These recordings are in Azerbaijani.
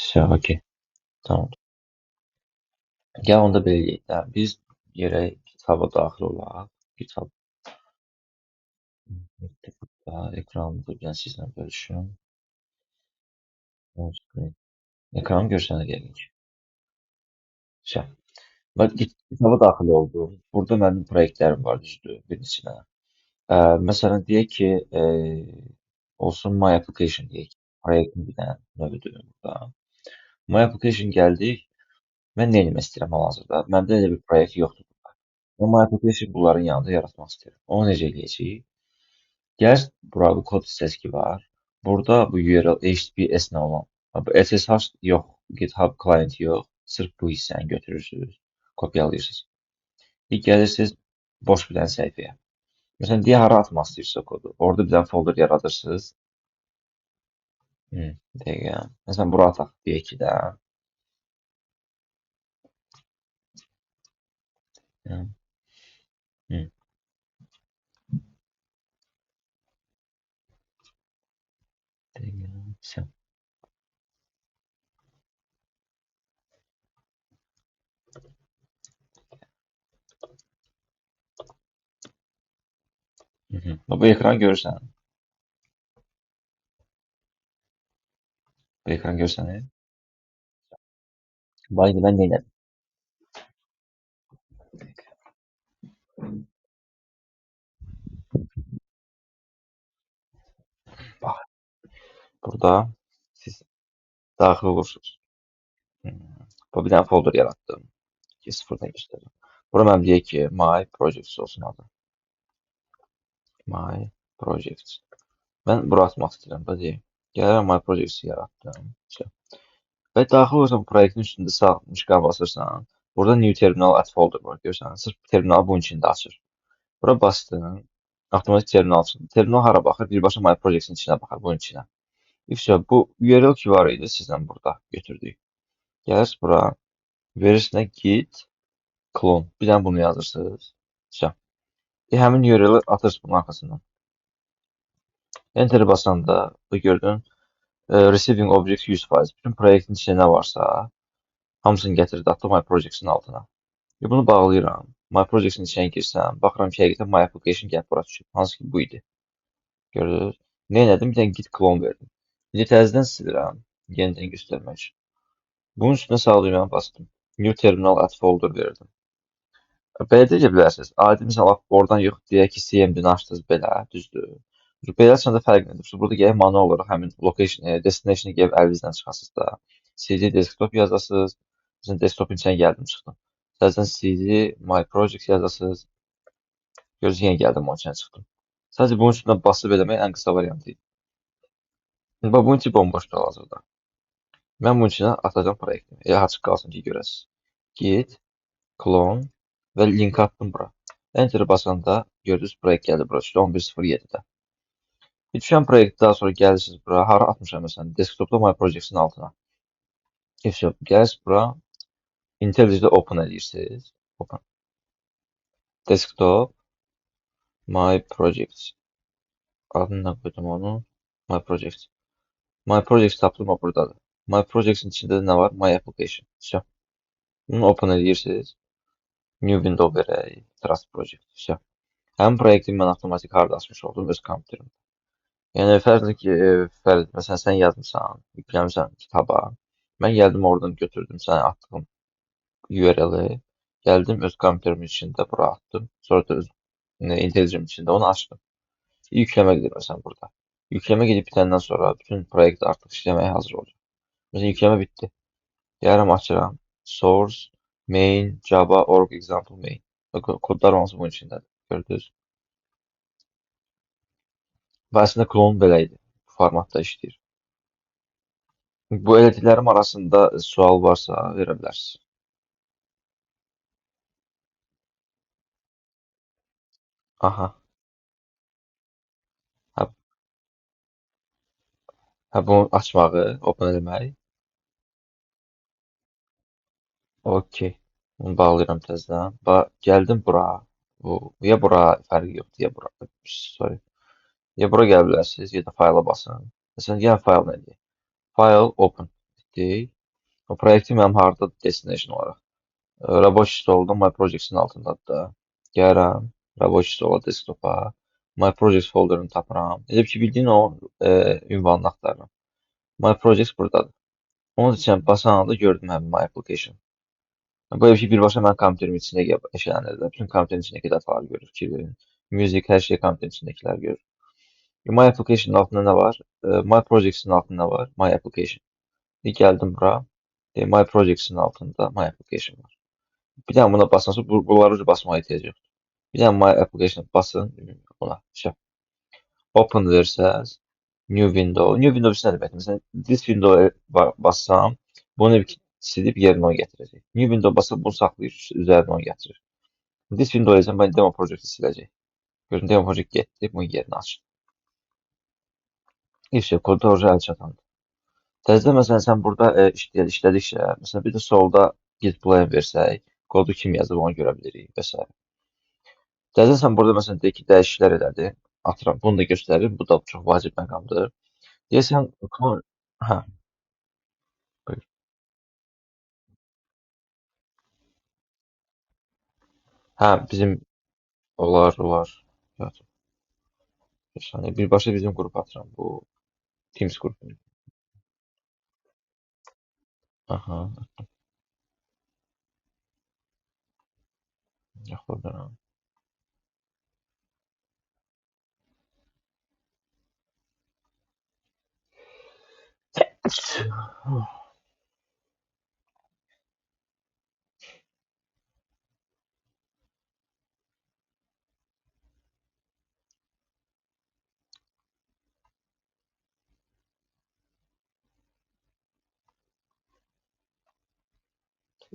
Şey, okey. Tamam. Gəl onda belə eləyək də. Biz yerə kitaba daxil olaq. Kitab ekranımızı bir dənə sizlə bölüşüm. Ekranı görsənə gəlir. Şey. Bax, kitaba daxil oldum. Burada mənim proyektlərim var, düzdür, bir neçə. Məsələn, deyək ki, olsun My Application deyək. Proyektin bir dənə növüdür burada. My Application gəldik. Mən nə etmək istəyirəm hal-hazırda? Məndə elə bir proyekt yoxdur. Mən My Application bunların yanında yaratmaq istəyirəm. Onu necə eləyəcəyik? Gəl bura bu kod hissəsi ki var. Burada bu URL HTTPS nə olan. Bu SSH yox, GitHub client yox. Sırf bu hissəni götürürsünüz, kopyalayırsınız. Bir gəlirsiniz boş bir dənə səhifəyə. Məsələn, deyə hara atmaq istəyirsiniz kodu. Orada bir dənə folder yaradırsınız. Dəqiqə. Məsələn, bura ataq deyək ki də. Hı, hı, dəqiqə. Bu ekran görürsən. Bu ekran görsən. Bax, indi mən nə elədim? Bax, burada siz daxil olursunuz. Bu bir dənə folder yaratdım. Ki, sıfırdan göstərirəm. Bura mənim deyək ki, My Projects olsun adı. My Projects. Mən bura atmaq istəyirəm. Da deyək. Gəlirəm My Projects yaratdım. Və daxil olursan proyektin üstündə sağ müşqə basırsan. Burada New Terminal at folder var. Görürsən, sırf terminal bunun içində açır. Bura bastın. Avtomatik terminal açıldı. Terminal hara baxır? Birbaşa My Projects-in içinə baxır, bunun içinə. Bu URL ki var idi, sizlə burada götürdük. Gəlirsiniz bura. Verirsinə git clone. Bir dənə bunu yazırsınız. Həmin URL-i atırsınız bunun arxasından. Enter basanda bu gördün. Receiving object 100%. Bütün proyektin içində nə varsa hamısını gətirdi, atdı My Projects-in altına. Bunu bağlayıram. My Projects-in içinə girsəm, baxıram ki, həqiqətən My Application gəlib bura düşüb. Hansı ki, bu idi. Gördünüz? Nə elədim? Bir dənə git clone verdim. İndi təzədən silirəm. Yenidən göstərmək üçün. Bunun üstünə sağlayıram, bastım. New Terminal at folder verdim. Belə də edə bilərsiniz. Adi misal oradan yox, deyək ki, CMD-ni açdınız belə, düzdür. Belə açanda fərq nədir? Burada gəlib manual olaraq həmin location, destination-ı gəlib əlinizdən çıxasınız da. CD desktop yazasınız. Məsələn, desktopun içinə gəldim, çıxdım. Təzədən CD My Project yazasınız. Görürsünüz, yenə gəldim, onun içinə çıxdım. Sadəcə bunun üstünə basıb eləmək ən qısa variantı idi. Bax, bunun içi bomboşdur hal-hazırda. Mən bunun içinə atacağım proyektimi. Elə açıq qalsın ki, görəsiniz. Git, clone və link attım bura. Enter basanda gördünüz proyekt gəldi bura. 11.07-də. Düşən proyekt daha sonra gəlirsiniz bura. Hara atmışam məsələn? Desktopda My Projects-in altına. Gəlirsiniz bura. IntelliJ-də open edirsiniz. Open. Desktop My Projects. Adını da qoydum onu. My Projects. My Projects tapdım o buradadır. My Projects-in içində də nə var? My Application. Bunu open edirsiniz. New window verək. Trust Project. Həmin proyekti mən avtomatik harda açmış oldum öz kompüterimdə. Yəni fərz ki, məsələn sən yazmısan, yükləmisən kitaba. Mən gəldim oradan götürdüm sənə atdığım URL-i. Gəldim öz kompüterimin içində bura atdım. Sonra da öz IntelliJ-in içində onu açdım. Yükləmə gedir məsələn burada. Yükləmə gedib bitəndən sonra bütün proyekt artıq işləməyə hazır olacaq. Məsələn yükləmə bitdi. Gəlirəm açıram. Source, main, Java, org, example, main. Kodlar hamısı bunun içindədir. Gördünüz. Və əslində klon belə idi. Bu formatda işləyir. Bu elədiklərim arasında sual varsa verə bilərsiniz. Aha. Hə, bunu açmağı, open eləmək. Okey. Bunu bağlayıram təzədən. Gəldim bura. Ya bura fərqi yoxdur, ya bura. Sorry. Ya bura gələ bilərsiniz, ya da fayla basın. Məsələn, yenə fayl nədir? File open. getdik. O proyektim mənim harda destination olaraq. Rабочий stolda My Projects-in altındadır da. Gəlirəm, Rабочий stola, desktopa, My Projects folderını tapıram. Elə bil ki, bildiyin o ünvanını axtarıram. My Projects buradadır. Onun için basan anda gördüm həmin My Application. Böyle bir şey birbaşa mənim kompüterimin içində eşələnir də. Bütün kompüterin içindəki dataları görür, fikir verin. Music, hər şey kompüterin içindəkiləri görür. My Application'ın altında nə var? My Projects'in altında var. My Application. Gəldim bura. My Projects'in altında My Application var. Bir dənə buna basın sonra bunları basmağa ehtiyac yoxdur. Bir dənə My Application basın buna. Şey, Open versəz, New Window. New Window nə deməkdir? Məsələn, this window bassam, bunu silib yerinə onu gətirəcək. New Window basıb bunu saxlayır, üzərinə onu gətirir. This window isə mən demo projecti siləcək. Görün, demo project getdi, bunun yerinə açın. İşte kodda orijinal əl çatandır. Təzədən məsələn sən burada işlədikcə, məsələn bir də solda git plan versək, kodu kim yazıb onu görə bilirik və s. Təzədən sən burada məsələn deyək ki, dəyişikliklər elədin, atıram, bunu da göstərir, bu da çox vacib məqamdır. Deyəsən, hə, buyur. Hə, bizim olar. Evet, bir saniye, birbaşa bizim qrup atıram, bu Teams qrupunu. Aha, yaxladıram.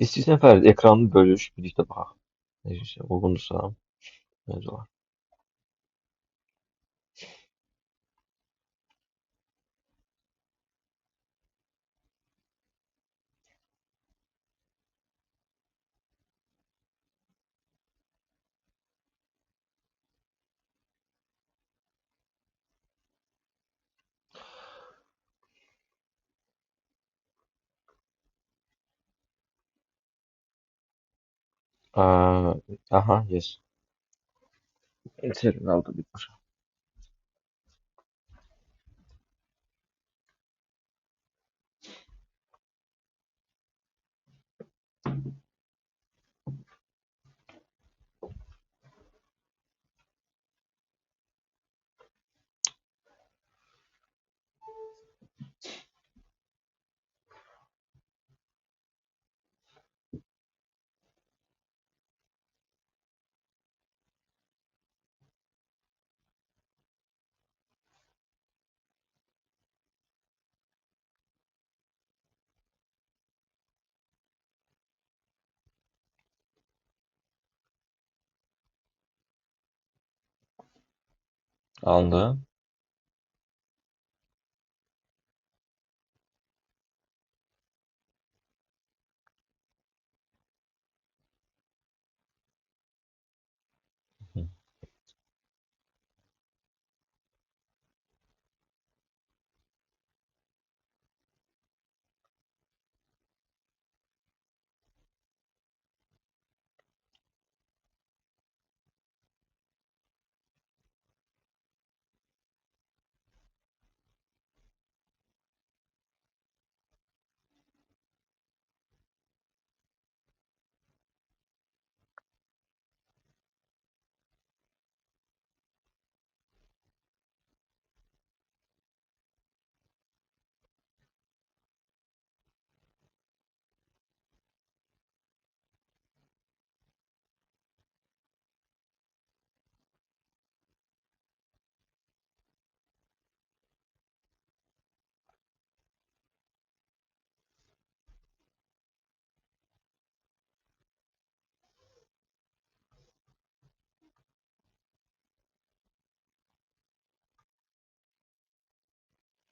İstəyirsən Fərid, ekranını bölüş, birlikdə baxaq. Necə uyğundursa, necə olar. Aha, yes. Terminalda birbaşa. Alındı.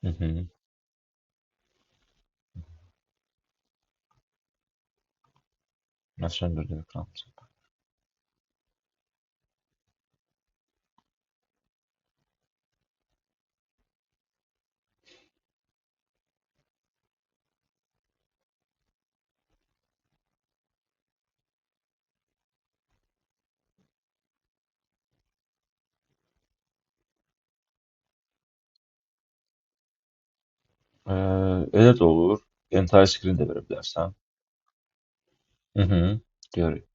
Hı hı. Ben söndürdüm ekranı. Elə də olur. Entire screen də verə bilərsən. Mhm. Görürük.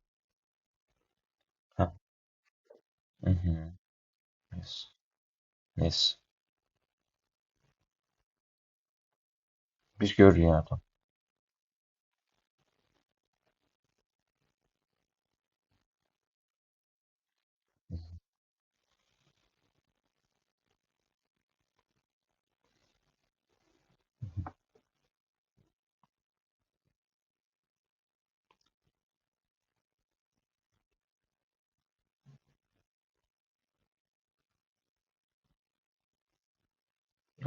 Hə. Mhm. Yes. Yes. Biz görürük yəni tam.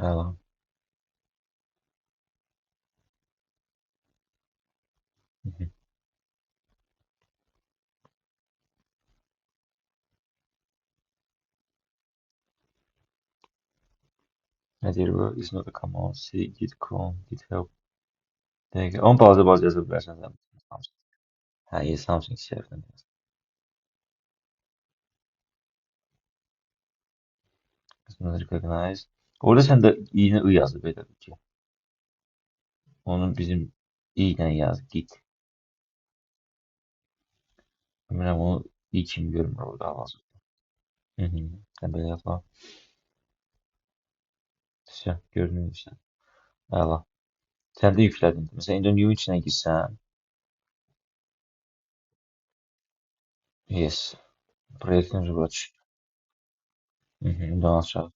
Əla. Mhm. Nə deyir bu? Is not a command. C, git clone, git help. Dəqiqə. Onu balaca yaza bilərsən sən. Hə, yes, hamısını iki hərfdən yaz. Is not recognized. Orada sən də i ilə ı yazıb elə bil ki. Onun bizim i ilə yaz, git. Bilmirəm, onu i kimi görmür orada hal-hazırda. Mhm. Sən belə yazma. Все, görünür işte. Əla. Sən də yüklədin. Məsələn, indi new içinə girsən, yes. Proyektin bura düşür. Mhm. İndi onu açaq.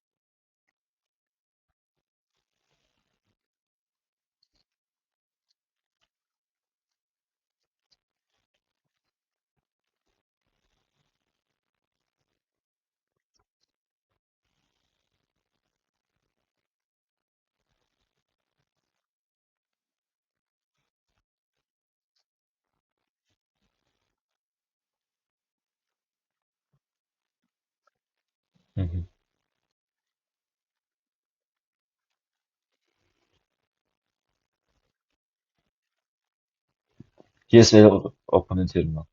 Mhm. Yes, elə odur. Open terminal.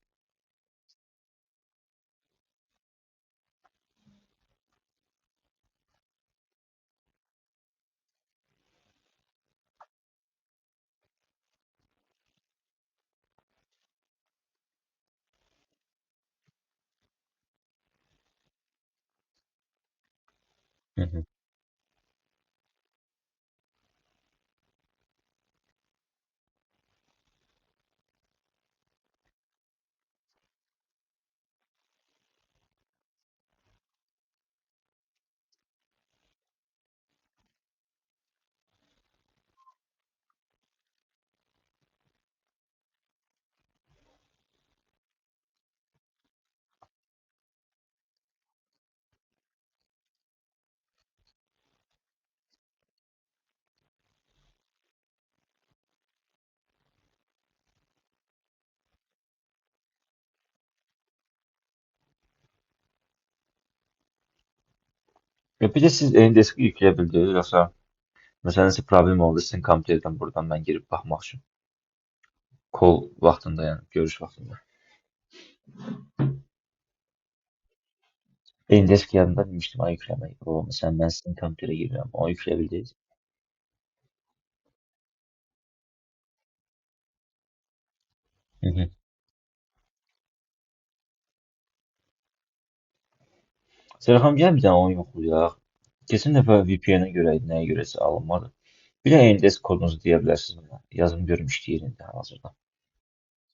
Mhm. Bir də siz Endeski yükləyə bildiniz, yoxsa məsələn nəsə problem oldu sizin kompüterdən buradan mən girib baxmaq üçün. Call vaxtında, yəni görüş vaxtında. Endesk yadında demişdim onu yükləmək. O, məsələn mən sizin kompüterə girirəm, onu yükləyə bildiniz. Hı hı. Serxan gəl bir dənə onu yoxlayaq. Keçən dəfə VPN-ə görə idi, nəyə görəsə alınmadı. Bir də Endesk kodunuzu deyə bilərsiniz mənə. Yazım görüm işləyir indi hal-hazırda.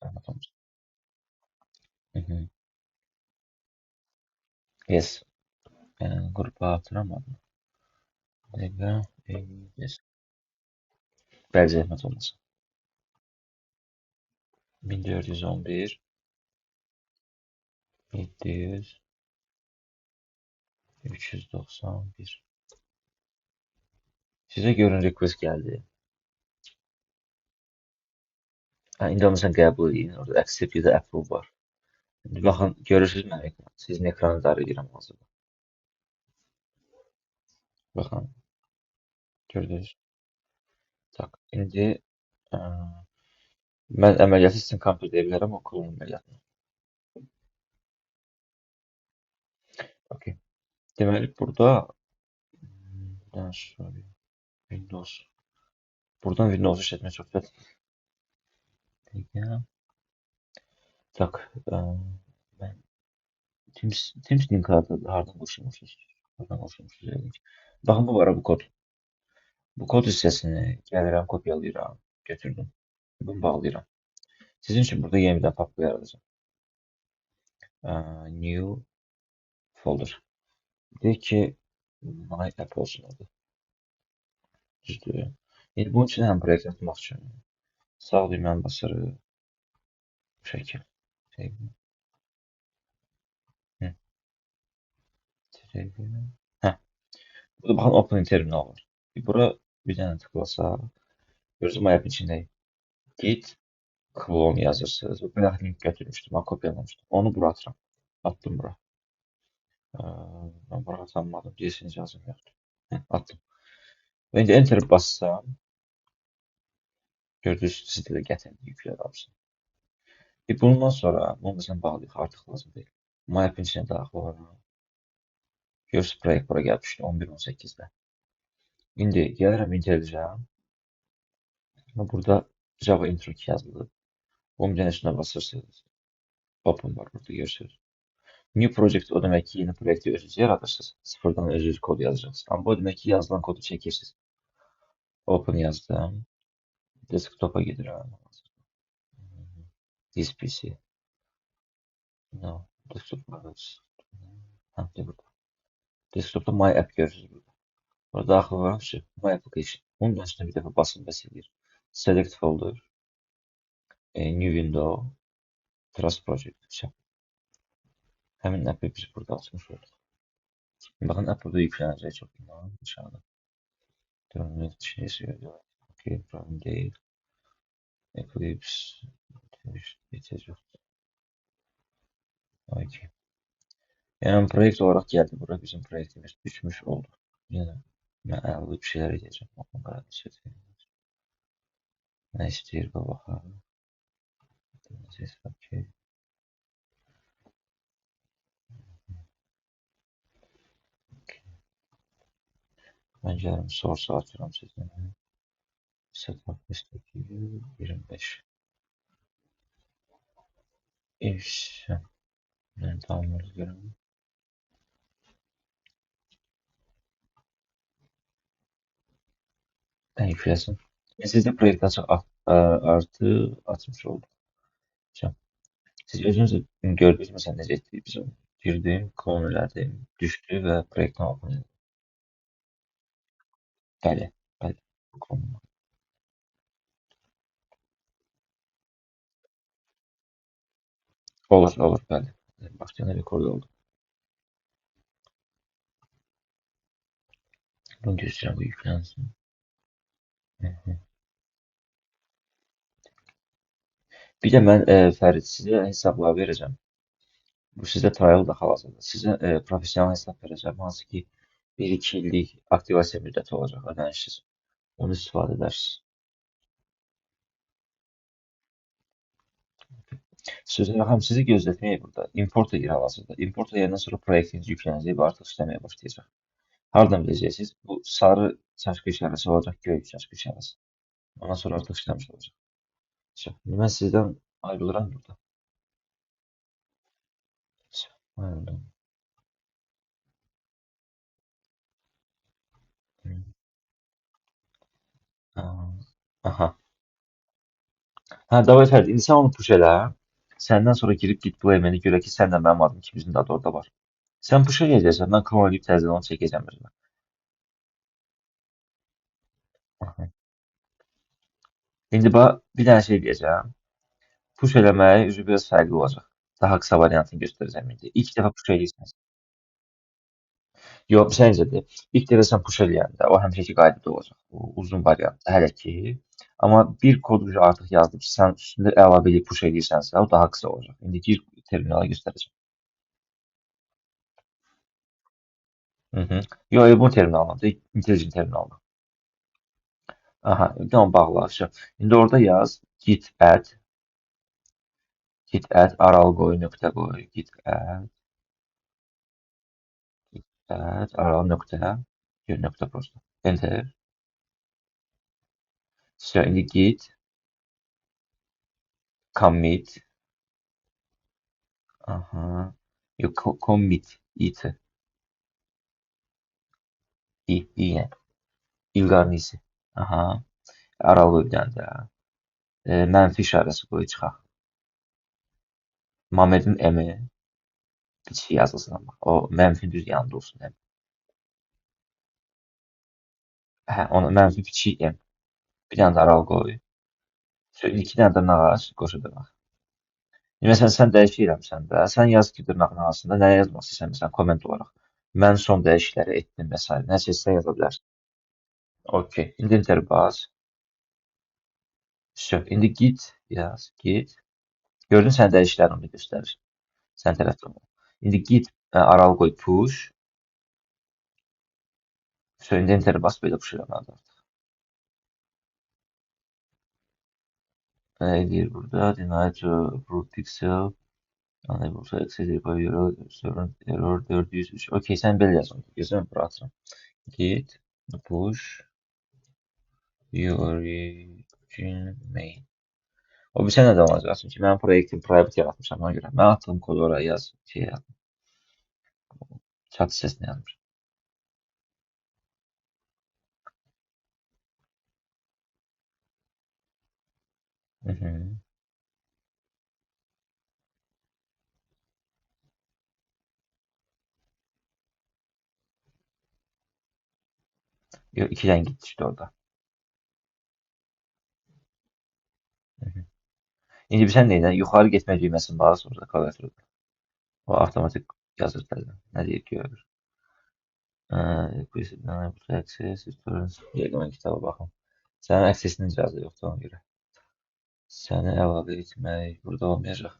Zəhmət olmasa. Hı hı. Yes. Qrupa atıramadım. Dəqiqə. Yes. Bəli, zəhmət olmasa. 1411 700 391. Sizə görün request gəldi. Hə, indi onu sən qəbul edin. Orada accept ya da approve var. İndi baxın, görürsünüz mənim ekran. Sizin ekranı darayıram hazırda. Baxın, gördünüz. Tak. İndi ə, mən əməliyyatı sizin kompüterdə edə bilərəm, o klon əməliyyatını. Okay. Deməli burada Windows Buradan Windows işletme çok ya. Tak. Ben Teams link hardan qoşulmuşuz. Hardan qoşulmuşuz dedik. Baxın bu var bu kod. Bu kod hissəsini gəlirəm, kopyalayıram, götürdüm. Bunu bağlayıram. Sizin üçün burada yeni bir də papka yaradacağım. New folder. Deyək ki, my app olsun adı. Düzdür. İndi bunun üçün həm proyekt atmaq üçün sağ düyməni basarıq. Bu şəkil. Şey, hı, hə. Burada baxın Open terminal var. Bura bir dənə tıklasaq, görürsünüz my app'in içindəyik. Git klon yazırsınız. Bu bir link götürmüşdüm, ben kopyalamıştım. Onu bura atıram. Attım bura. Ben bura atanmadım. Değilsiniz yazım yoktu. Heh, attım. Ve indi Enter'ı bassam, gördüğünüz sizdə də gətirdi, yüklədi hamısını. Bundan sonra, bunu da sən bağlayıq, artıq lazım deyil. My app'in içine daxil olaraq. Görürsünüz, proyekt bura gəlmişdi 11-18-də. İndi gəlirəm IntelliJ-ə. Burada Java Intro 2 yazılır. Bunun bir dənə üstünə basırsınız. Open var burada, görürsünüz. New project o demek ki yeni projekti özünüz yaratırsınız. Sıfırdan özünüz kod yazacaksınız. Ama bu demek ki yazılan kodu çekirsiniz. Open yazdım. Desktop'a gidiyorum. This PC. No. Desktop'a ha, de burada. Desktop'ta My App görürsünüz burada. Burada daxil olan şey My Application. Onun da üstüne bir defa basın və silir. Select folder. New window. Trust project. Şey. Həmin app'i biz burada açmış olduk. Bakın app burada yüklənəcək çok inşallah. Durun, şey söylüyor. Okay, problem değil. Eclipse bitecek. Okay. Yani proje olarak geldi. Buraya bizim projektimiz düşmüş oldu. Yine ben ayarlı bir şeyler edeceğim. O kadar bir şey değil. Ne istiyor bu bakalım. Ses okay. Ben yarım source atıyorum size. Setup listeki 25. İş. Ben tamam görelim. Ben yüklesin. Sizde projekt açık artı atmış oldum. Can. Siz özünüz gördünüz mesela necə etdik bizim girdim, klon elədim, düşdü və proyektdən aldım. Bəli, bəli. Klon. Olur, olur, bəli. Başlayana rekord oldu. Bunu gözləyirəm, bu yüklənsin. Hı -hı. Bir də mən Fərid sizə hesablar verəcəm. Bu sizə trial da hal-hazırda. Sizə professional hesab verəcəm, hansı ki 1-2 illik aktivasiya müddəti olacaq, ödənişsiz. Onu istifadə edərsiniz. Sözə yaxın sizi gözlətməyək burada. Import edir hal-hazırda. Import edəndən sonra proyektiniz yüklənəcək və artıq işləməyə başlayacaq. Hardan biləcəksiniz? Bu sarı çaşqı işarəsi olacaq, göy çaşqı işarəsi. Ondan sonra artıq işləmiş olacaq. Mən sizdən ayrılıram burada. Ayrıldım. Aha. Hə, davay Fərid, indi sən onu push elə. Səndən sonra girib git bu emeni görə ki, sən də mənim adım ikimizin də adı orada var. Sən push eləyəcəksən, mən klon edib təzədən onu çəkəcəm özümə. Aha. İndi bax, bir dənə şey deyəcəm. Push eləməyi üzü biraz fərqli olacaq. Daha qısa variantını göstərəcəm indi. İlk dəfə push eləyirsən. Yox, səncədir. İlk dəfə sən push eləyəndə o həmişəki qaydada olacaq. O uzun variantda hələ ki. Amma bir kod artıq yazdım ki, sən üstündə əlavə edib push eləyirsənsə, o daha qısa olacaq. İndi gir terminala göstərəcəm. Hı -hı. Yox, bu terminalda, intelligent terminalda. Aha, tamam bağla. İndi orada yaz git add aralı qoy, nöqtə qoy, git add aralı nöqtə, bir nöqtə prosta. Enter. İndi git, commit, aha, yox, commit, it, yəni, İlqarın iyisi. Aha, aralı bir dənə də. Mənfi işarəsi qoy çıxaq. Mamedin M-i kiçik yazılsın amma. O mənfi düz yanında olsun. Yəni. Hə, onu mənfi kiçik M. Bir dənə də aralı qoy. İki dənə də nağac qoşa dırnaq. Məsələn, sən dəyişirəmsən də. Sən yaz ki, dırnağın arasında nə yazmaq istəyirsən, məsələn, komment olaraq. Mən son dəyişiklikləri etdim və s. Nə seçsən yaza bilərsən. Okey. İndi enter bas. Sök. İndi git yaz. Git. Gördün sən dəyişiklikləri onu göstərir. Sən tərəfdən. İndi git aralı qoy push. Sök. İndi enter bas belə push eləməlidir. Nə edir burada? Deny to root pixel. Unable to access by server error 403. Okey, sən belə yaz onu. Gözləmə bura atıram. Git push origin main. O bir sənə də olacaq. Çünki mənim proyektim private yaratmışam ona görə. Mən atdığım kodu oraya yaz. Chat hissəsinə yazmışam. Hı -hı. Yox, 2 dənə git düşdü orada. Hı -hı. İndi bir sən neydən? Yuxarı getmə düyməsini bas orada klaviaturda. O avtomatik yazır təzə. Nə deyir görür. Access, Yəqin mən kitaba baxım. Sənin accessinin icazə yoxdur ona görə. Səni əlavə etmək burada olmayacaq.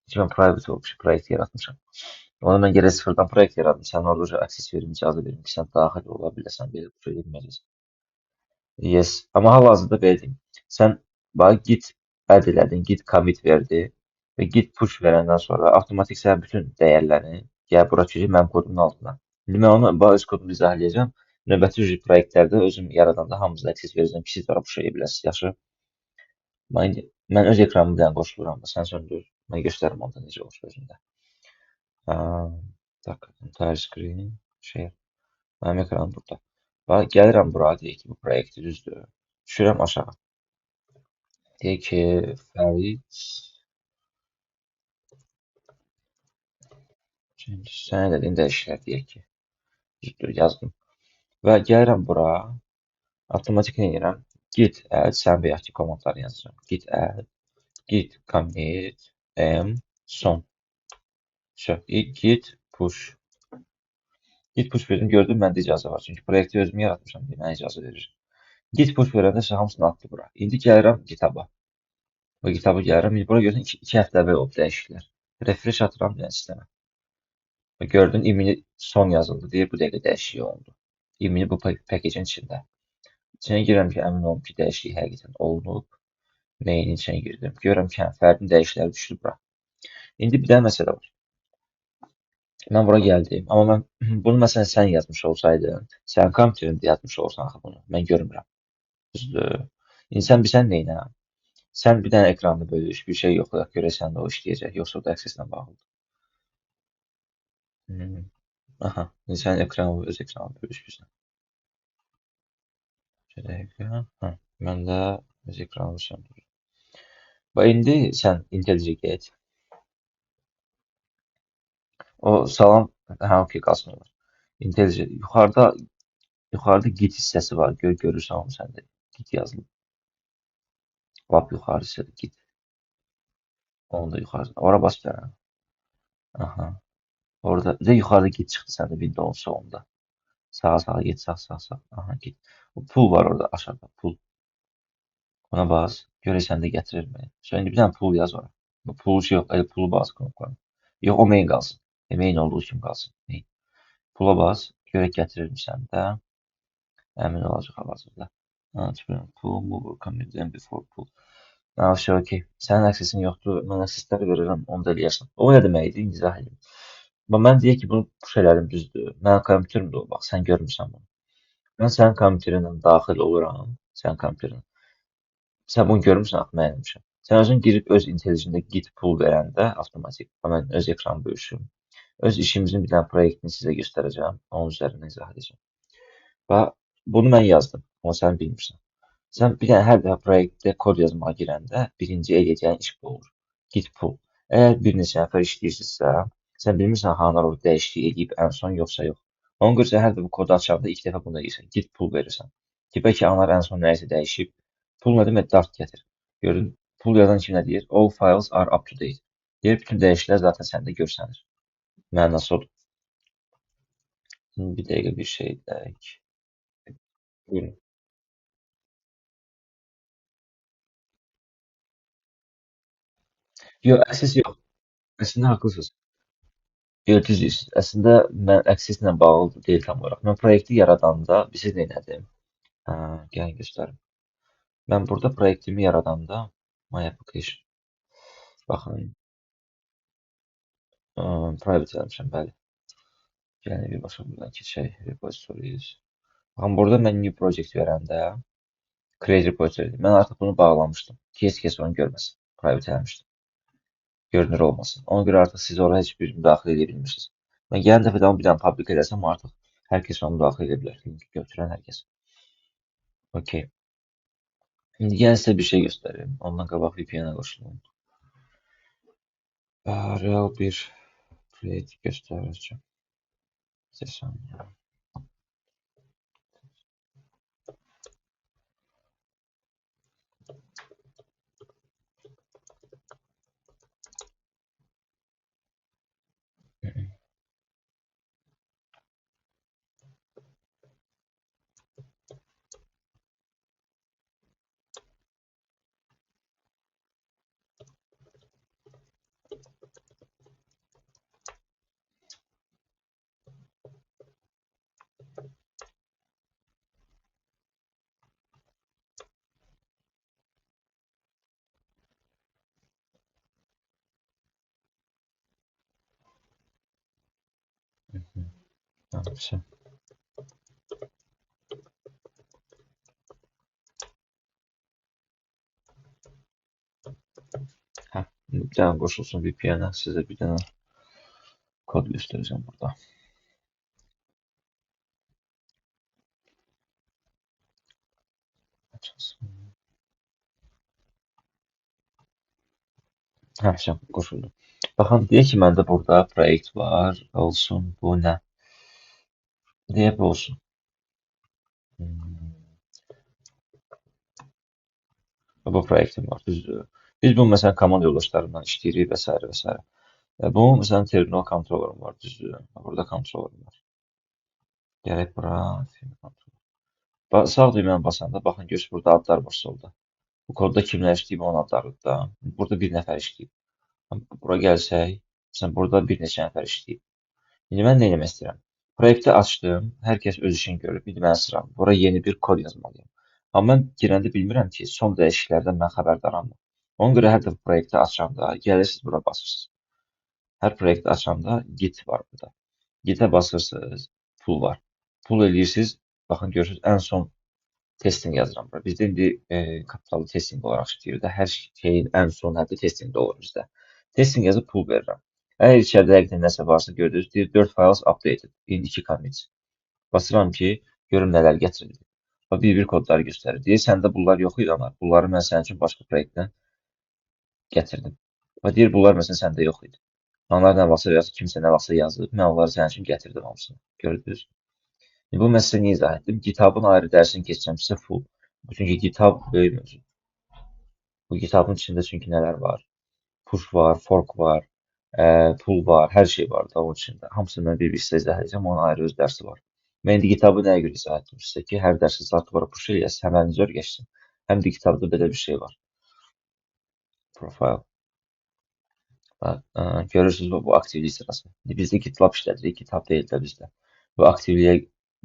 Çünki mən private olmuş proyekt yaratmışam. Onu mən gərək sıfırdan proyekt yaradım. Sən orada access verim, icazə verim ki, sən daxil ola biləsən, belə bir şey etməyəcəksən. Yes. Amma hal-hazırda belə deyim. Sən bax git add elədin, git commit verdi və git push verəndən sonra avtomatik sənin bütün dəyərlərini gəl bura keçir mənim kodumun altına. İndi mən onu bax öz kodumu izah edəcəm. Növbəti proyektlərdə özüm yaradanda hamınıza access verəcəm ki, siz ora push edə biləsiniz. Yaxşı. Mən öz ekranımı bir dənə qoşuluram da, sən söndür. Mən göstərim onda necə olur özündə. Tak, entire screen, share. Mənim ekranım burada. Bax, gəlirəm bura, deyək ki, bu proyekti düzdür. Düşürəm aşağı. Deyək ki, Fərid. Sənə dediyim dəyişiklər deyək ki. Düzdür, yazdım. Və gəlirəm bura. Avtomatik nə edirəm? Git add, sən bayaq ki, komandları yazacağım. Git add, git commit, m, son. Git push. Git push verdim, gördüm məndə icazə var. Çünki proyekti özüm yaratmışam deyə mənə icazə verir. Git push verəndə isə hamısını atdı bura. İndi gəlirəm GitHub-a. Bu GitHub-a gəlirəm. İndi bura görürsən 2 həftə əvvəl olub dəyişikliklər. Refresh atıram bir dənə sistemə. Və gördün imini son yazıldı deyir, bu dəqiqə dəyişiklik olundu. İmini bu package-in içində. İçinə girəm ki, əmin olum ki, dəyişiklik həqiqətən olunub. Main-in içinə girdim. Görürəm ki, fərdin dəyişiklikləri düşdü bura. İndi bir dənə məsələ var. Mən bura gəldim. Amma mən bunu məsələn sən yazmış olsaydın, sən kompüterində yazmış olsan axı bunu. Mən görmürəm. Düzdür. İndi sən bilsən neynə? Sən bir dənə ekranını bölüş, bir şey yoxlayaq görəsən də o işləyəcək, yoxsa o da access-lə bağlıdır. Aha, indi sən ekranı öz ekranını bölüş bizlə. Bir dəqiqə. Hə, mən də öz ekranımı söndürürəm. Və indi sən IntelliJ get. O salam, hə, okey, qalsın olur. IntelliJ yuxarıda git hissəsi var. Görürsən onu səndə. Git yazılıb. Lap yuxarı hissədə git. Onu da yuxarı. Ora bas bir dənə. Aha. Orada bir də yuxarıda git çıxdı səndə Windows sonunda. Sağa get, sağ. Aha, git. O pul var orada aşağıda, pul. Ona bas. Görək səndə gətirirmi? Sonra bir dənə pul yaz ora. Bu pulu şey yox, elə pulu bas knopkanı. Yox, o main qalsın. Main olduğu kimi qalsın. Main. Pula bas. Görək gətirirmi səndə. Əmin olacaq hal-hazırda. Pull, move, commit them before pull. Şey, okey. Sənin accessin yoxdur. Mən accessləri verirəm, onu da eləyərsən. O nə deməkdir? İzah edin. Mən deyək ki, bunu push elədim düzdür. Mənim kompüterimdə o, bax, sən görmürsən bunu. Mən sənin kompüterinlə daxil oluram. Sənin kompüterin. Sən bunu görmüsən axı mən eləmişəm. Sən özün girib öz IntelliJ-ində git pull verəndə avtomatik, mən öz ekranı bölüşüm. Öz işimizin bir dənə proyektini sizə göstərəcəm. Onun üzərindən izah edəcəm. Və bunu mən yazdım, amma sən bilmirsən. Sən bir dənə hər dəfə proyektdə kod yazmağa girəndə birinci edəcəyin iş bu olur. Git pull. Əgər bir neçə nəfər işləyirsinizsə, sən bilmirsən hanılar orada dəyişiklik edib ən son yoxsa yox. Ona görə sən hər dəfə kodu açanda ilk dəfə bunu edirsən. Git pull verirsən. Ki bəlkə onlar ən son nəyisə dəyişib. Pull nə demək? Dart gətir. Görün, pull yazan kimi nə deyir? All files are up to date. Deyir, bütün dəyişikliklər zaten səndə görsənir. Mənası odur. Şimdi bir dəqiqə bir şey deyək. Buyurun. Yox, access yox. Əslində haqlısınız. Yox, düz deyirsiniz. Əslində mən access-lə bağlı deyil tam olaraq. Mən proyekti yaradanda bilirsiniz nə etdim? Hə, gəlin göstərim. Mən burada proyektimi yaradanda my application. Baxın, private eləmişəm, bəli. Yəni bir başqa buradan keçək. Repositories. Baxın, burada mən new project verəndə create repository. Mən artıq bunu bağlamışdım. Heç kəs onu görməsin. Private eləmişdim. Görünür olmasın. Ona görə artıq siz oraya heç bir müdaxilə edə bilmirsiniz. Mən gələn dəfə də onu bir dənə public edərsəm artıq hər kəs onu müdaxilə edə bilər. Linki götürən hər kəs. Okey. İndi gəlin sizə bir şey göstərim. Ondan qabaq VPN-ə qoşulun. Real bir plate göstərəcəm. Bir saniyə. Tamam. Hə, bir dənə qoşulsun VPN-ə. Sizə bir dənə kod göstərəcəm burada. Hə, qoşuldu. Baxın, deyək ki, məndə burada proyekt var. Olsun, bu nə? Deyək bu olsun. Bu proyektim var, düzdür. Biz bu məsələn komanda yoldaşlarımla işləyirik və s. və s. Bu məsələn terminal kontrolerim var, düzdür. Burada kontrolerim var. Gələk bura. Sağ düyməni basanda baxın görürsünüz burada adlar var solda. Bu kodda kimlər işləyib onun adlarıdır da. Burada bir nəfər işləyib. Bura gəlsək, məsələn burada bir neçə nəfər işləyib. İndi mən nə etmək istəyirəm? Proyekti açdım, hər kəs öz işini görüb, indi mən sıram. Bura yeni bir kod yazmalıyam. Amma mən girəndə bilmirəm ki, son dəyişikliklərdən mən xəbərdaram. Ona görə hər dəfə proyekti açanda gəlirsiniz bura basırsınız. Hər proyekti açanda git var burada. Gitə basırsınız, pull var. Pull eləyirsiniz, baxın görürsünüz ən son testing yazıram bura. Bizdə indi kapitallı testing olaraq işləyir də. Hər şeyin ən son həddi testingdə olur bizdə. Testing yazıb pull verirəm. Əgər içəridə həqiqətən nəsə varsa gördünüz, deyir 4 files updated, indiki commits. Basıram ki, görüm nələr gətirildi. Və bir-bir kodları göstərir. Deyir, səndə bunlar yox idi ama bunları mən sənin üçün başqa proyektdən gətirdim. Və deyir, bunlar məsələn səndə yox idi. Onlar nə varsa yazıb, kimsə nə varsa yazıb, mən onları sənin üçün gətirdim hamısını. Gördünüz? Bu mən sizə niyə izah etdim? GitHub-ın ayrı dərsini keçəcəm sizə full. Çünki GitHub böyük mövzu. Bu GitHub-ın içində çünki nələr var? Push var, fork var, pull var, hər şey var da onun içində. Hamısını mən bir-bir sizə izah edəcəm, onun ayrı öz dərsi var. Mən indi GitHub-ı nəyə görə izah etdim sizə ki, hər dərsi zatvora push eləyəsiz, həmən zor geçsin. Həm də GitHub-da belə bir şey var. Profile. Görürsünüz bu aktivlik sırası. Bizdə GitLab işlədirik, GitHub deyil də bizdə. Bu aktivliyə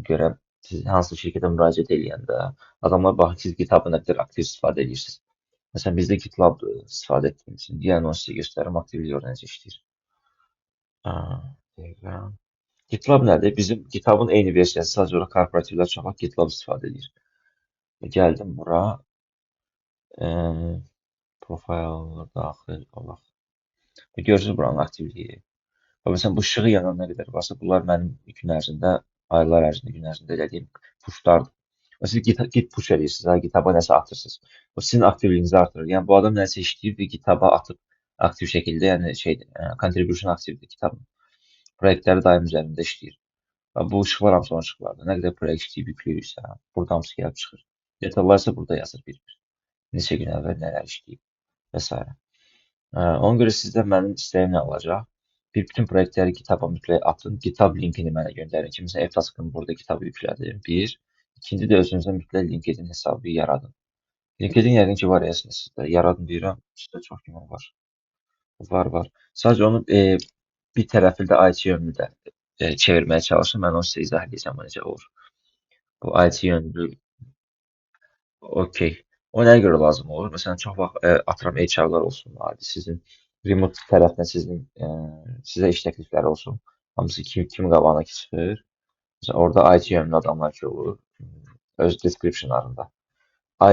görə siz hansı şirkətə müraciət eləyəndə adamlar baxır ki, siz GitHub-ı nə qədər aktiv istifadə edirsiniz. Məsələn, bizdə GitLab istifadə etdiyimiz üçün, yəni onu sizə göstərim, aktivlik orada necə işləyir. GitLab nədir? Bizim GitHub-ın eyni versiyası, sadəcə olaraq korporativlər çox vaxt GitLab istifadə edir. Gəldim bura. Eee, profil daxil olaq. Görürsüz buranın aktivliyi. Və məsələn, bu işığı yanan nə qədər varsa, bunlar mənim gün ərzində, aylar ərzində, gün ərzində elədiyim puşlardır. Və siz git push edirsiniz, ha, GitHub-a nəsə atırsınız. O sizin aktivliyinizi artırır. Yəni bu adam nəsə işləyir və GitHub-a atıb aktiv şəkildə, yəni şeydir, contribution aktivdir GitHub-ın. Proyektləri daim üzərində işləyir. Və bu işıqlar hamısı onun işıqlardır. Nə qədər proyekt işləyib yükləyirsə, burada hamısı gəlib çıxır. Detallar isə burada yazır bir-bir. Neçə gün əvvəl nələr işləyib və s. Ona görə sizdə mənim istəyim nə olacaq? Bütün proyektləri GitHub-a mütləq atın. GitHub linkini mənə göndərin ki, məsələn, F-Task'ın burada GitHub-ı yüklədim. Bir. İkinci də özünüzə mütləq LinkedIn hesabı yaradın. LinkedIn yəqin ki, var ya sizdə. Yaradın deyirəm, sizdə çox güman var. Var, var. Sadəcə onu bir tərəfli də IT yönlü də çevirməyə çalışın. Mən onu sizə izah edəcəm, o necə olur. Bu IT yönlü, okey. O nəyə görə lazım olur? Məsələn, çox vaxt atıram HR-lar olsun, adi sizin remote tərəfdən sizə iş təklifləri olsun. Hamısı kim qabağına çıxır. Məsələn, orada IT yönümlü adamlar ki olur, öz descriptionlarında.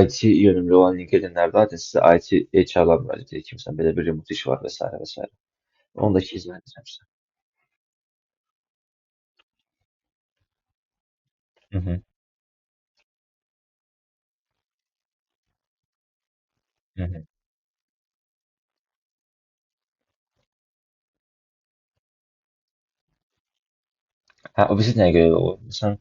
IT yönümlü olan LinkedIn-lərdə adətən sizə IT HR-lar müraciət edir ki, məsələn, belə bir remote iş var və s. və s. Onu da ki, izah edəcəm sizə. Hı hı, hı hı. Hə, o birisi nəyə görə olur? Məsələn,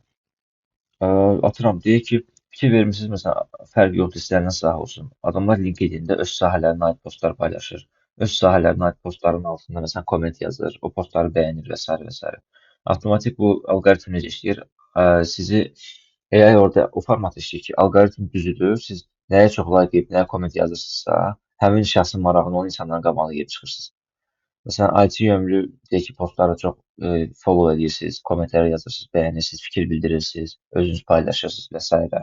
atıram, deyək ki, fikir vermisiniz, məsələn, fərqi yoxdur, istənilən sahə olsun. Adamlar LinkedIn-də öz sahələrinə aid postlar paylaşır. Öz sahələrinə aid postların altında məsələn komment yazır, o postları bəyənir və s. və s. Avtomatik bu alqoritm necə işləyir? Sizi AI orada o format işləyir ki, alqoritm düzüdür. Siz nəyə çox like edib, nəyə komment yazırsınızsa, həmin şəxsin marağını olan insanların qabağına gedib çıxırsınız. Məsələn, IT yönümlü deyək ki, postlara çox follow edirsiniz, kommentlər yazırsınız, bəyənirsiniz, fikir bildirirsiniz, özünüz paylaşırsınız və s.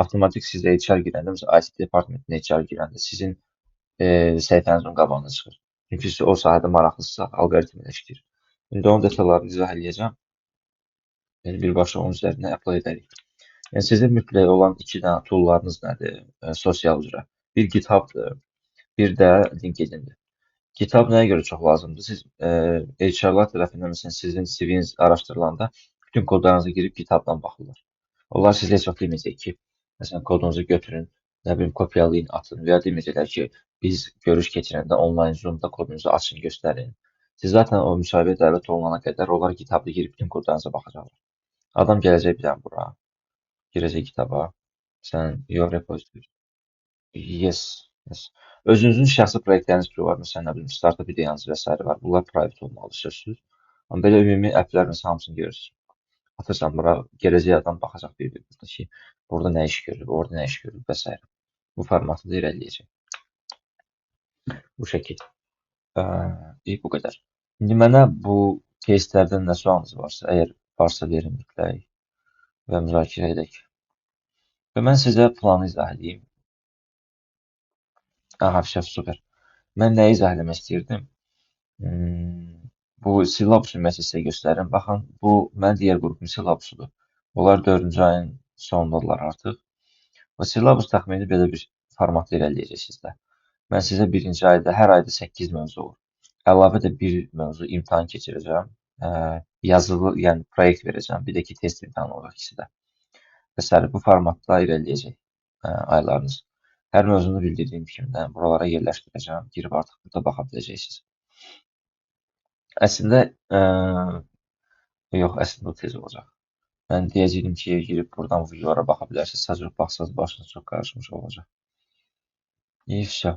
Avtomatik sizdə HR girəndə, məsələn, IT departmentinə HR girəndə sizin səhifənizin qabağına çıxır. Çünki siz o sahədə maraqlısınız, alqoritmlə işləyir. İndi onun detallarını izah eləyəcəm. Yəni birbaşa onun üzərinə apply edərik. Yəni sizin mütləq olan iki dənə tool'larınız nədir? Sosial üzrə. Bir GitHub-dır, bir də LinkedIn-dir. GitHub nəyə görə çox lazımdır? Siz HR-lar tərəfindən məsələn sizin CV-niz araşdırılanda bütün kodlarınızı girib GitHub-dan baxırlar. Onlar sizə heç vaxt deməyəcək ki, məsələn kodunuzu götürün, nə bilim kopyalayın, atın və ya deməyəcəklər ki, biz görüş keçirəndə onlayn Zoom-da kodunuzu açın, göstərin. Siz zaten o müsahibəyə dəvət olunana qədər onlar GitHub-da girib bütün kodlarınıza baxacaqlar. Adam gələcək bir dənə bura, girəcək GitHub-a. Məsələn, your repository. Yes, yes. Özünüzün şəxsi proyektləriniz ki var, məsələn, nə bilim, startup ideyanız və s. var. Bunlar private olmalıdır sözsüz. Amma belə ümumi applər məsələn hamısını görürsünüz. Atırsan bura, gələcək adam baxacaq bir-bir burada ki, burada nə iş görür, orada nə iş görür və s. Bu formatda da irəliləyəcək. Bu şəkil. Bu qədər. İndi mənə bu case'lərdən nə sualınız varsa, əgər varsa verin mütləq və müzakirə edək. Və mən sizə planı izah edeyim. Aha, şəf, super. Mən nəyi izah eləmək istəyirdim? Bu Sillabusu mən sizə göstərim. Baxın, bu mən digər qrupun Sillabusudur. Onlar 4-cü ayın sonundadırlar artıq. Və Sillabus təxmini belə bir formatda irəliləyəcək sizdə. Mən sizə birinci ayda, hər ayda 8 mövzu olur. Əlavə də bir mövzu imtahan keçirəcəm. Yazılı, yəni proyekt verəcəm. Bir də ki, test imtahanı olacaq ikisi də. Və s. bu formatda irəliləyəcək aylarınız. Hər mövzunu bildirdiyim kimi də buralara yerləşdirəcəm. Girib artıq burada baxa biləcəksiniz. Əslində, yox, əslində o tez olacaq. Mən deyəcəydim ki, girib buradan videolara baxa bilərsiniz. Sadəcə baxsanız başınız çox qarışmış olacaq. İfşa.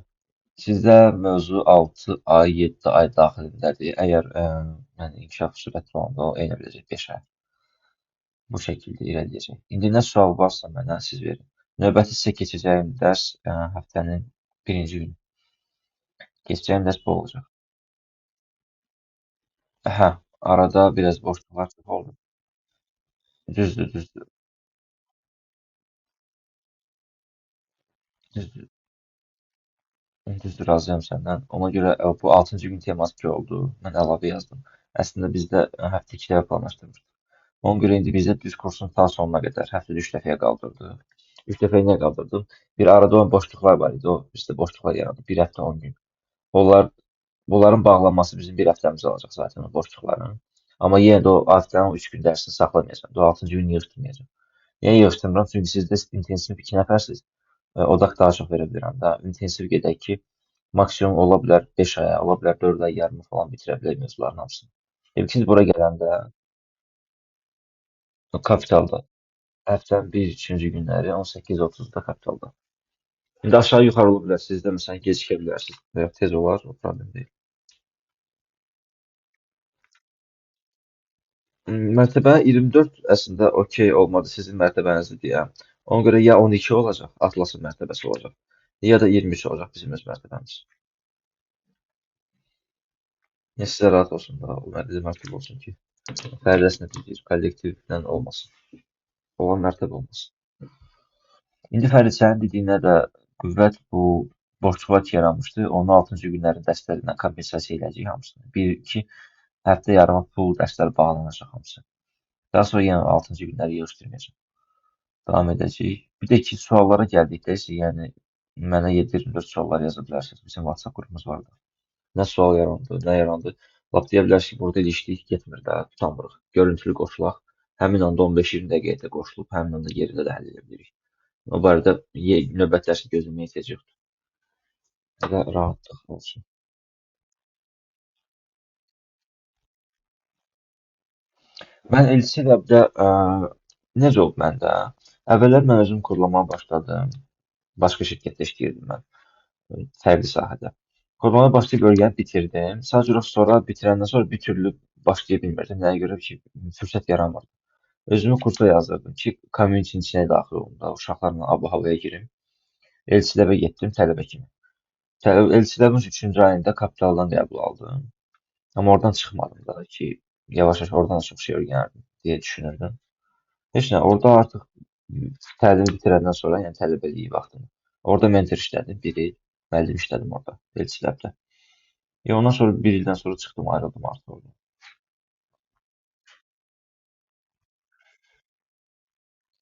Sizdə mövzu 6 ay, 7 ay daxilindədir. Əgər yəni inkişaf sürətli olanda o eynə biləcək 5 ay. Bu şəkildə irəliləyəcək. İndi nə sual varsa mənə siz verin. Növbəti sizə keçəcəyim dərs həftənin birinci günü. Keçəcəyim dərs bu olacaq. Hə, arada biraz boşluqlar çox oldu. Düzdür, düzdür, düzdür. Düzdür, razıyam səndən. Ona görə bu 6-cı gün teması ki oldu. Mən əlavə yazdım. Əslində bizdə həftə 2 dəfə planlaşdırmışdıq. Ona görə indi bizdə düz kursun ta sonuna qədər həftədə 3 dəfəyə qaldırdıq. İlk dəfə nə qaldırdım? Bir arada olan boşluqlar var idi. O bizdə boşluqlar yarandı. Bir həftə 10 gün. Onlar bunların bağlanması bizim bir həftəmizi alacaq zaten o boşluqların. Amma yenə də o haftanın o 3 gün dərsini saxlamayacağam. O 6-cı günü yığışdırmayacağam. Niyə yığışdırmıram? Çünki sizdə intensiv 2 nəfərsiniz. Odak daha çox verə bilirəm də. İntensiv gedək ki, maksimum ola bilər 5 aya, ola bilər 4 ay yarımı falan bitirə bilək mövzuların hamısını. İlk bura gələndə o kapitalda həftənin 1-2-cü günləri 18:30-da kapitalda. İndi aşağı yuxarı ola bilər. Sizdə məsələn gecikə bilərsiniz. Və ya tez olar, o problem deyil. Mərtəbə 24 əslində okey olmadı sizin mərtəbənizdir deyə. Ona görə ya 12 olacaq, Atlasın mərtəbəsi olacaq, ya da 23 olacaq bizim öz mərtəbəmiz. Ya sizə rahat olsun da, o bizim mərtəbə olsun ki, fərdəsinə bir kollektivlə olmasın. Olan mərtəbə olmasın. İndi Fərid sənin dediyinə də qüvvət bu boşluqlar ki yaranmışdı. Onun 6-cı günlərin dərslərindən kompensasiya eləyəcəyik hamısını. Bir, iki həftə yarıma pul dərslər bağlanacaq hamısı. Daha sonra yenə 6-cı günləri yığışdırmayacağam. Davam edəcəyik. Bir də ki, suallara gəldikdə isə, yəni mənə 7/24 suallar yaza bilərsiniz. Bizim WhatsApp qrupumuz var da. Nə sual yarandı, nə yarandı. Lap deyə bilərsiniz ki, burada ilişdik, getmir də, tutamırıq. Görüntülü qoşulaq. Həmin anda 15-20 dəqiqəyə də qoşulub, həmin anda yerində də həll edə bilirik. O barədə növbəti dərsi gözləməyə ehtiyac yoxdur. Belə rahatlıq olsun. Mən Elçi Lab'da necə oldu məndə? Əvvəllər mən özüm kodlamağa başladım. Başqa şirkətdə işləyirdim mən, fərqli sahədə. Kodlamağa başlayıb öyrənib bitirdim. Sadəcə sonra bitirəndən sonra bir türlü başlaya bilmirdim. Nəyə görə ki, fürsət yaranmadı. Özümü kursa yazdırdım ki, community'nin içinə daxil olum da, uşaqlarla ab-havaya girim. Elçi Lab'a getdim tələbə kimi. Elçi Lab'ın 3-cü ayında kapitaldan qəbul aldım. Amma oradan çıxmadım da ki, yavaş-yavaş oradan da çox şey öyrənərdim deyə düşünürdüm. Heç nə, orada artıq təlimi bitirəndən sonra, yəni tələbəliyi vaxtında, orada mentor işlədim, bir il müəllim işlədim orada, Elçi Lab'da. Ondan sonra bir ildən sonra çıxdım, ayrıldım artıq oradan.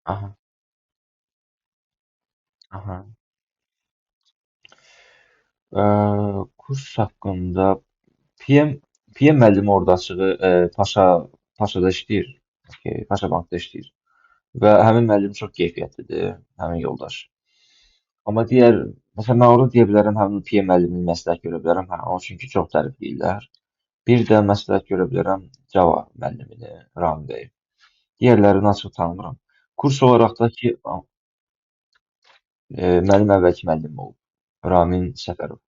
Aha, aha. Kurs haqqında PM PM müəllimi orada açığı Paşada işləyir. Okay, Paşa bankda işləyir. Və həmin müəllim çox keyfiyyətlidir, həmin yoldaş. Amma digər, məsələn, mən orada deyə bilərəm, həmin PM müəllimini məsləhət görə bilərəm, hə, o çünki çox tərifləyirlər. Bir də məsləhət görə bilərəm Java müəllimini, Rami bəy. Digərlərini açıq tanımıram. Kurs olaraq da ki, mənim əvvəlki müəllimim olub. Ramin Səfərov.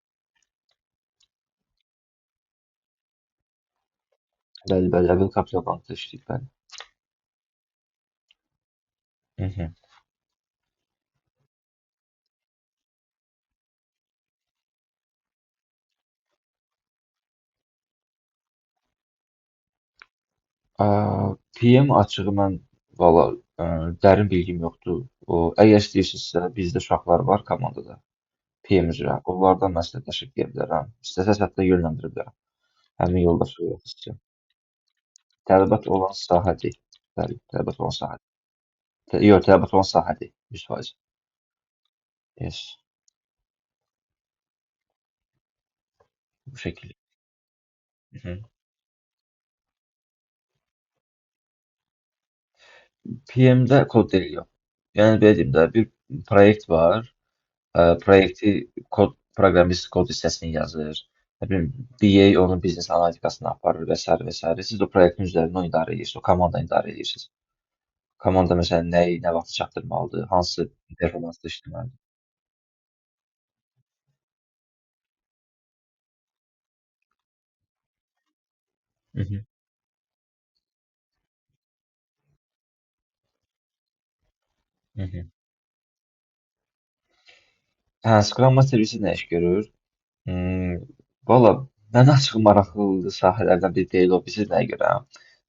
Bəli, bəli, əvvəl Capital Bankda işləyib, bəli. Hı -hı. PM açığı mən valla dərin bilgim yoxdur. Əgər istəyirsinizsə, bizdə uşaqlar var komandada, PM üzrə. Onlardan məsləhətləşib deyə bilərəm. İstəsəz hətta yönləndirə bilərəm. Həmin yoldaşı yoxsa. Tələbat olan sahədir. Bəli, tələbat olan sahədir. Yox, tələbat olan sahədir. 100%. Yes. Bu şəkildə. Hı -hı. PM-də kod deyil yox. Yəni belə deyim də, bir proyekt var. Proyekti proqramist kod hissəsini yazır. Nə bilim, BA onun biznes analitikasını aparır və sairə və sairə. Siz o proyektin üzərində onu idarə edirsiniz, o komandanı idarə edirsiniz. Komanda məsələn nəyi nə vaxt çatdırmalıdır, hansı performansda işləməlidir. Hı -hı. Hı -hı. Hə, Scrum Master isə nə iş görür? Hmm, valla mən açıq maraqlı sahələrdən biri deyil o. Bilirsiniz nəyə görə?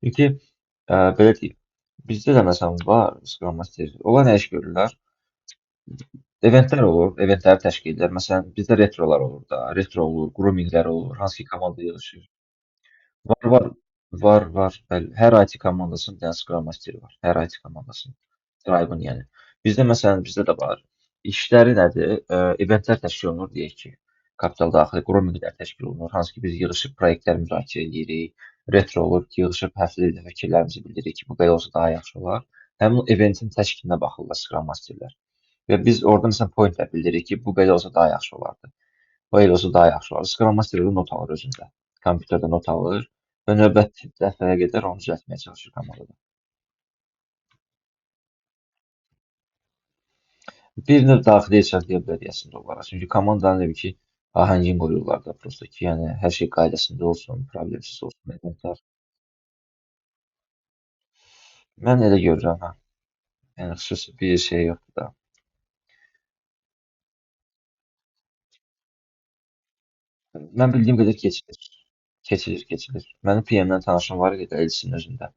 Çünki belə deyim, bizdə də məsələn var Scrum Master. Onlar nə iş görürlər? Eventlər olur, eventləri təşkil edirlər. Məsələn, bizdə retrolar olur da, retro olur, groominglər olur, hansı ki komanda yığışır. Var, var, var, var. Bəli, hər IT komandasının bir dənə Scrum Master var. Hər IT komandasının. Drive-ın yəni. Bizdə məsələn, bizdə də var. İşləri nədir? Eventlər təşkil olunur, deyək ki, kapital daxil qruminqlər təşkil olunur. Hansı ki, biz yığışıb proyektlər müzakirə edirik. Retro olur ki, yığışıb həftədə bir dəfə fikirlərimizi bildiririk ki, bu belə olsa daha yaxşı olar. Həmin o eventin təşkilinə baxırlar Scrum Masterlər. Və biz orada məsələn pointlər bildiririk ki, bu belə olsa daha yaxşı olardı. Bu elə olsa daha yaxşı olardı. Scrum Master da not alır özündə. Kompüterdə not alır və növbəti dəfəyə qədər onu düzəltməyə çalışır komandada. Bir növ daxili HR deyə bilərik əslində onlara. Çünki komandanın elə bil ki, ahəngini qoruyurlar da prosta ki, yəni hər şey qaydasında olsun, problemsiz olsun, eventlər. Mən elə görürəm, hə. Yəni xüsusi bir şey yoxdur da. Mən bildiyim qədər keçilir. Keçilir. Mənim PM-dən tanışım var idi Elçinin özündə.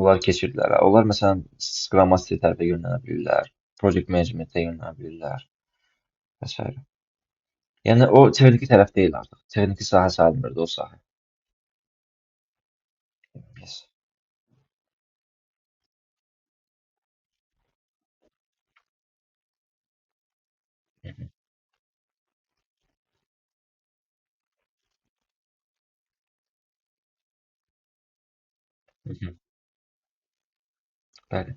Onlar keçirdilər. Onlar məsələn Scrum Master tərəfə yönlənə bilirlər, Project Management-ə yönlənə bilirlər və s. Yəni o texniki tərəf deyil artıq. Texniki sahə sayılmırdı o sahə. Yes. Hı hı, hı hı, bəli.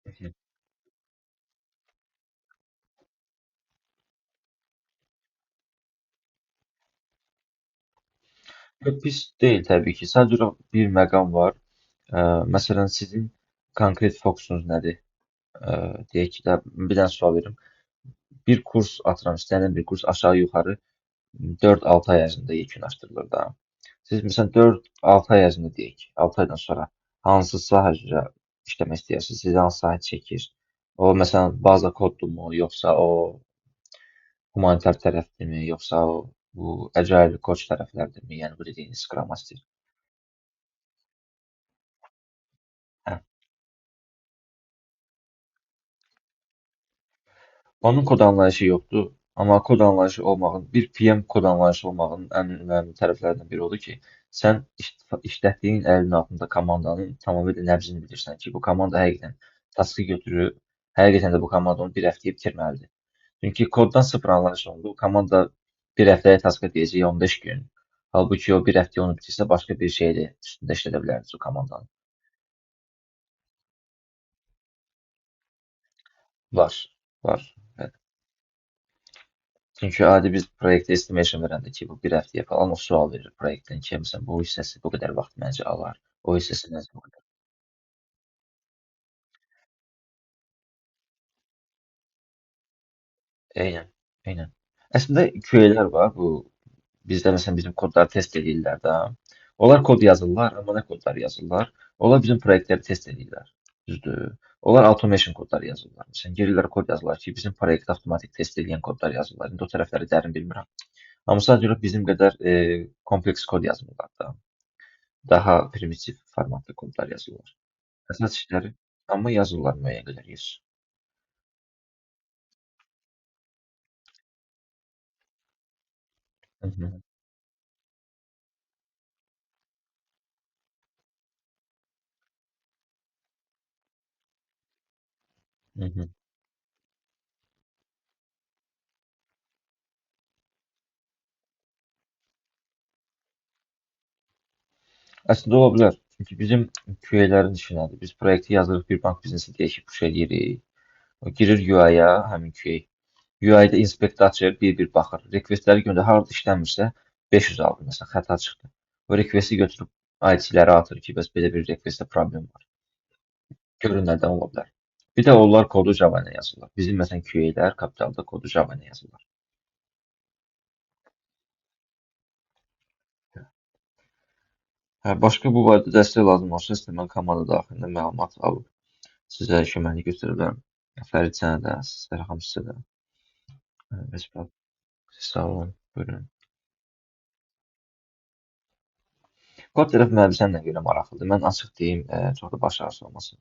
Hı hı. Yox, pis deyil təbii ki. Sadəcə bir məqam var. Məsələn, sizin konkret fokusunuz nədir? Deyək ki də bir dənə sual verim. Bir kurs atıram, istənilən bir kurs aşağı-yuxarı 4-6 ay ərzində yekunlaşdırılır da. Siz məsələn 4-6 ay ərzində deyək ki, 6 aydan sonra hansı sahə üzrə işləmək istəyirsiniz? Sizi hansı sahə çəkir? O məsələn baza koddumu, yoxsa o humanitar tərəfdirmi, yoxsa o bu Agile coach tərəflərdirmi? Yəni bu dediyiniz Scrum Master. Hə. Onun kod anlayışı yoxdur. Amma kod anlayışı olmağın, bir PM kod anlayışı olmağın ən önəmli tərəflərindən biri odur ki, sən işlətdiyin əlinin altında komandanın tamamilə nəbzini bilirsən ki, bu komanda həqiqətən taskı götürüb, həqiqətən də bu komanda onu bir həftəyə bitirməlidir. Çünki koddan sıfır anlayış oldu. Bu komanda bir həftəyə taskı deyəcək 15 gün. Halbuki o bir həftəyə onu bitirsə başqa bir şeydə üstündə işlədə bilərdiniz o komandanın. Var, var. Bəli. Çünki adi biz proyektə estimation verəndə ki, bu bir həftəyə falan o sual verir proyektin ki, məsələn, bu hissəsi bu qədər vaxt məncə alar. O hissəsi məncə bu qədər. Eynən, eynən. Əslində QA-lər var. Bu bizdə məsələn bizim kodları test edirlər də. Onlar kod yazırlar, amma nə kodlar yazırlar? Onlar bizim proyektləri test edirlər. Düzdür. Onlar automation kodları yazırlar. Məsələn, gəlirlər kod yazırlar ki, bizim proyekti avtomatik test edən kodlar yazırlar. İndi o tərəfləri dərin bilmirəm. Amma sadəcə bizim qədər kompleks kod yazmırlar da. Daha primitiv formatda kodlar yazırlar. Əsas işləri amma yazırlar müəyyən qədər yes. Hı hı, hı hı. Əslində ola bilər. Çünki bizim QA-lərin işi nədir? Biz proyekti yazırıq, bir bank biznesi deyək ki, push eləyirik. O girir UI-ya, həmin QA. UI-də inspect açır, bir-bir baxır. Requestləri göndərir, harda işləmirsə 500 aldı məsələn, xəta çıxdı. O requesti götürüb IT-lərə atır ki, bəs belə bir requestdə problem var. Görün nədən ola bilər. Bir də onlar kodu Java ilə yazırlar. Bizim məsələn QA-lər kapitalda kodu Java ilə yazırlar. Hə, başqa bu barədə dəstək lazım olsa, istə mən komanda daxilində məlumat alıb sizə köməklik göstərə bilərəm. Fərid sənə də, Sərxan sizə də. Respublika. Sağ olun. Buyurun. Kod tərəf mənə görə maraqlıdır. Mən açıq deyim, çox da baş ağrısı olmasın.